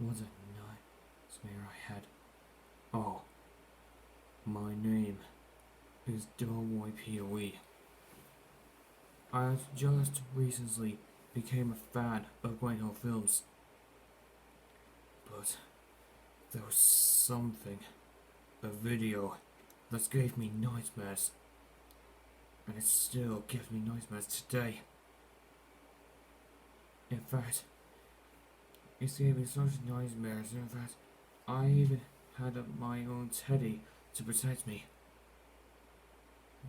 was a nightmare I had. Oh, my name is WYPOE. I just recently became a fan of Green Hill films, but there was something, a video, that gave me nightmares, and it still gives me nightmares today. In fact, it gave me such nightmares, in fact, I even had my own teddy to protect me.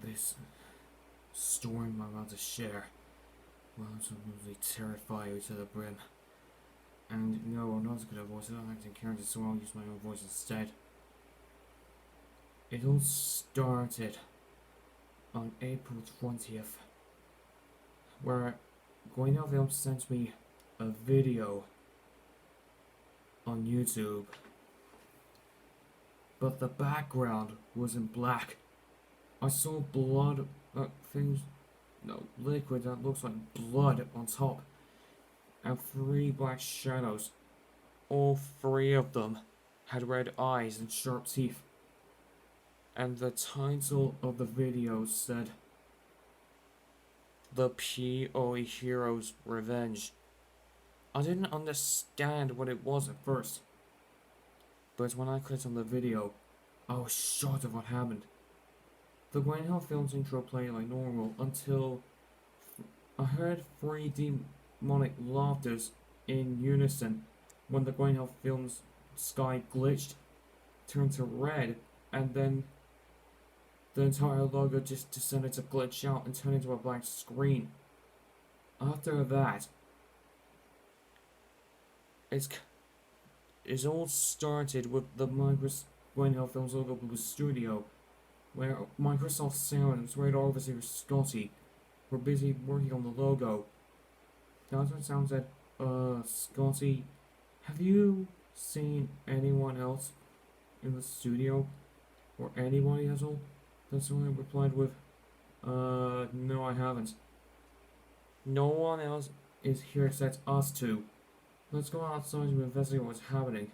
This story I'm about to share will absolutely terrify you to the brim. And no, I'm not going to voice it, I'm acting character, so I'll use my own voice instead. It all started on April 20th, where Guinevere Film sent me a video on YouTube, but the background was in black. I saw blood, liquid that looks like blood on top, and three black shadows. All three of them had red eyes and sharp teeth. And the title of the video said, "The POE Hero's Revenge." I didn't understand what it was at first, but when I clicked on the video, I was shocked at what happened. The Green Hill Films intro played like normal until I heard three demonic laughters in unison when the Green Hill Films sky glitched, turned to red, and then the entire logo just decided to glitch out and turn into a black screen. After that, it all started with the Green Hill Films logo Blue Studio, where Microsoft Sound's Red Officer Scotty were busy working on the logo. That's what Sound said, Scotty, have you seen anyone else in the studio? Or anybody at all? That's when I replied with, no I haven't. No one else is here except us two. Let's go outside to investigate what's happening.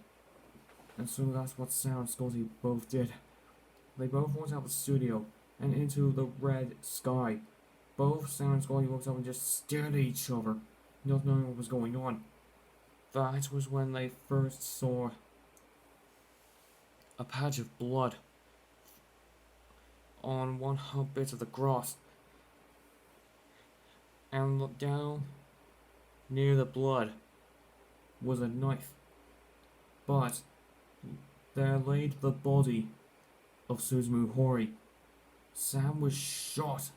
And so that's what Sam and Scotty both did. They both walked out the studio and into the red sky. Both Sam and Scotty looked up and just stared at each other, not knowing what was going on. That was when they first saw a patch of blood on one bit of the grass, and looked down near the blood was a knife, but there laid the body of Suzumu Hori. Sam was shot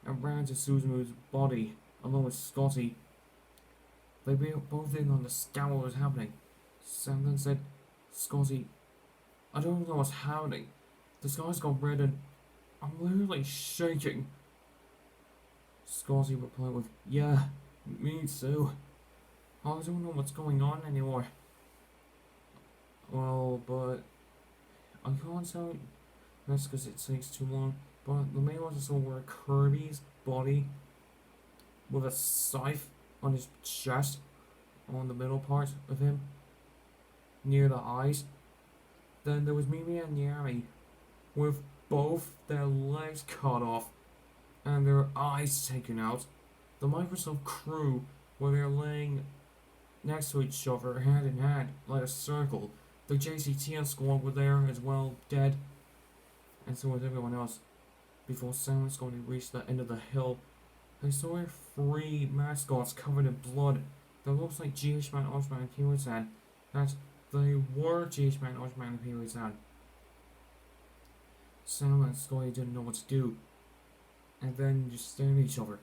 and ran to Suzumu's body along with Scotty. They both didn't understand what was happening. Sam then said, "Scotty, I don't know what's happening. The sky's gone red and I'm literally shaking." Scotty replied with, "Yeah, me too. I don't know what's going on anymore." Well, but I can't tell you that's because it takes too long. But the main ones I saw were Kirby's body with a scythe on his chest, on the middle part of him, near the eyes. Then there was Mimi and Yami with both their legs cut off and their eyes taken out. The Microsoft crew, where they're laying next to each other, hand in hand, like a circle. The JCTN squad were there as well, dead, and so was everyone else. Before Sam was going to reach the end of the hill, they saw three mascots covered in blood that looks like GH-Man, Oshman, and Kiwi-san. That they were GH-Man, Oshman, and Kiwi-san. Sam and Scotty didn't know what to do, and then just stared at each other.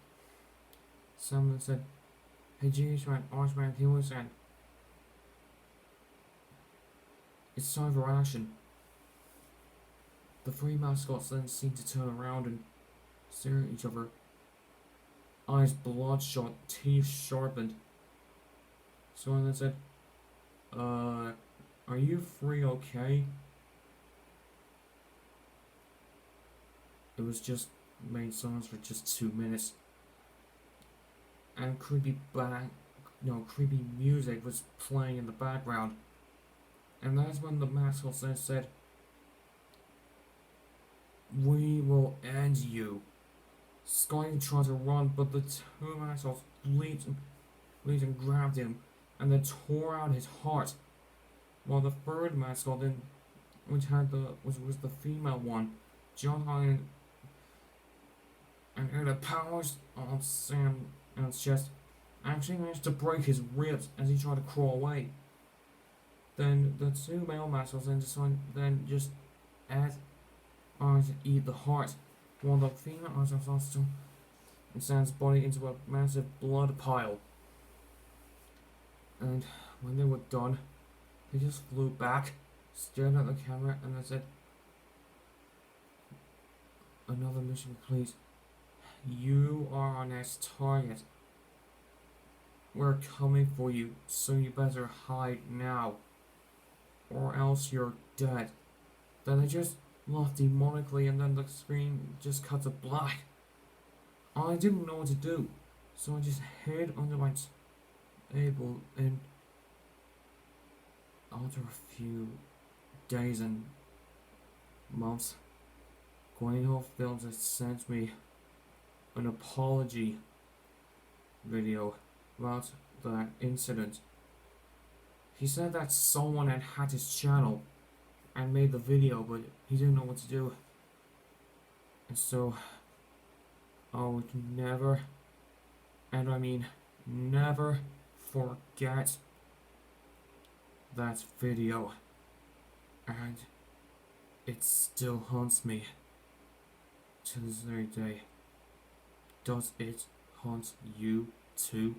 Sam then said, "Hey GH-Man, Oshman, and Kiwi-san, it's time for action." The three mascots then seemed to turn around and stare at each other. Eyes bloodshot, teeth sharpened. So I then said, are you three okay?" It was just made silence for just 2 minutes. And creepy music was playing in the background. And that's when the mascot said, "We will end you." Scotty tried to run, but the two mascots leaped and grabbed him, and then tore out his heart. While the third mascot, then, which had was the female one, jumped on it and air the powers on Sam's chest. Actually managed to break his ribs as he tried to crawl away. Then the two male mascots then just ate to eat the heart, while the female mascot still and Sam's body into a massive blood pile. And when they were done, they just flew back, stared at the camera, and then said, "Another mission, please. You are our next target. We're coming for you, so you better hide now, or else you're dead." Then they just laughed demonically, and then the screen just cut to black. I didn't know what to do, so I just hid under my table, and after a few days and months, Guano Films has sent me an apology video about that incident. He said that someone had hacked his channel and made the video, but he didn't know what to do. And so, I would never, and I mean never, forget that video. And it still haunts me to this very day. Does it haunt you too?